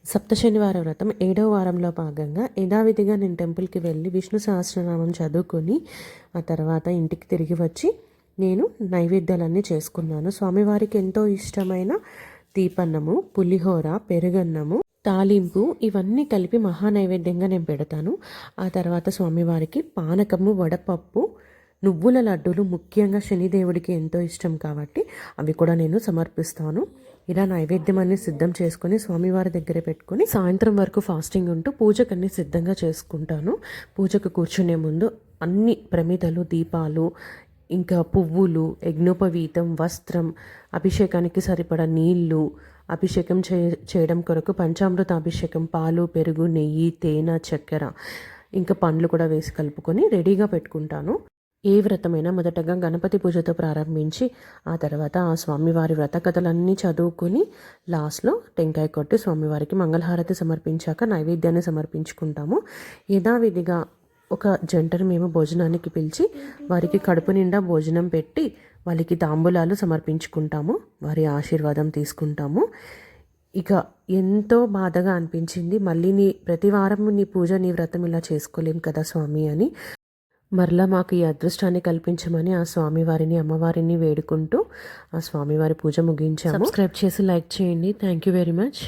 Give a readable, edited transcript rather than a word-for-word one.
సప్త శనివార వ్రతం 7వ వారంలో భాగంగా యథావిధిగా నేను టెంపుల్కి వెళ్ళి విష్ణు సహస్రనామం చదువుకొని ఆ తర్వాత ఇంటికి తిరిగి వచ్చి నేను నైవేద్యాలన్నీ చేసుకున్నాను. స్వామివారికి ఎంతో ఇష్టమైన దీపన్నము, పులిహోర, పెరుగన్నము, తాలింపు ఇవన్నీ కలిపి మహా నైవేద్యంగా నేను పెడతాను. ఆ తర్వాత స్వామివారికి పానకము, వడపప్పు, నువ్వుల లడ్డూలు ముఖ్యంగా శనిదేవుడికి ఎంతో ఇష్టం కాబట్టి అవి కూడా నేను సమర్పిస్తాను. ఇలా నైవేద్యం అన్ని సిద్ధం చేసుకొని స్వామివారి దగ్గర పెట్టుకొని సాయంత్రం వరకు ఫాస్టింగ్ ఉంటూ పూజకన్నీ సిద్ధంగా చేసుకుంటాను. పూజకు కూర్చునే ముందు అన్ని ప్రమిదలు, దీపాలు, ఇంకా పువ్వులు, యజ్ఞోపవీతం, వస్త్రం, అభిషేకానికి సరిపడా నీళ్లు, అభిషేకం చేయడం కొరకు పంచామృత అభిషేకం, పాలు, పెరుగు, నెయ్యి, తేనె, చక్కెర, ఇంకా పండ్లు కూడా వేసి కలుపుకొని రెడీగా పెట్టుకుంటాను. ఏ వ్రతమైనా మొదటగా గణపతి పూజతో ప్రారంభించి ఆ తర్వాత ఆ స్వామివారి వ్రత కథలన్నీ చదువుకుని లాస్ట్లో టెంకాయ కొట్టి స్వామివారికి మంగళహారతి సమర్పించాక నైవేద్యాన్ని సమర్పించుకుంటాము. యథావిధిగా ఒక జంటను మేము భోజనానికి పిలిచి వారికి కడుపు నిండా భోజనం పెట్టి వాళ్ళకి తాంబూలాలు సమర్పించుకుంటాము, వారి ఆశీర్వాదం తీసుకుంటాము. ఇక ఎంతో బాధగా అనిపించింది, మళ్ళీ ప్రతి వారం నీ పూజ, నీ వ్రతం ఇలా చేసుకోలేం కదా స్వామి అని. మరలా మాకు ఈ అదృష్టాన్ని కల్పించమని ఆ స్వామివారిని, అమ్మవారిని వేడుకుంటూ ఆ స్వామివారి పూజ ముగించాము. సబ్స్క్రైబ్ చేసి లైక్ చేయండి. Thank you very much.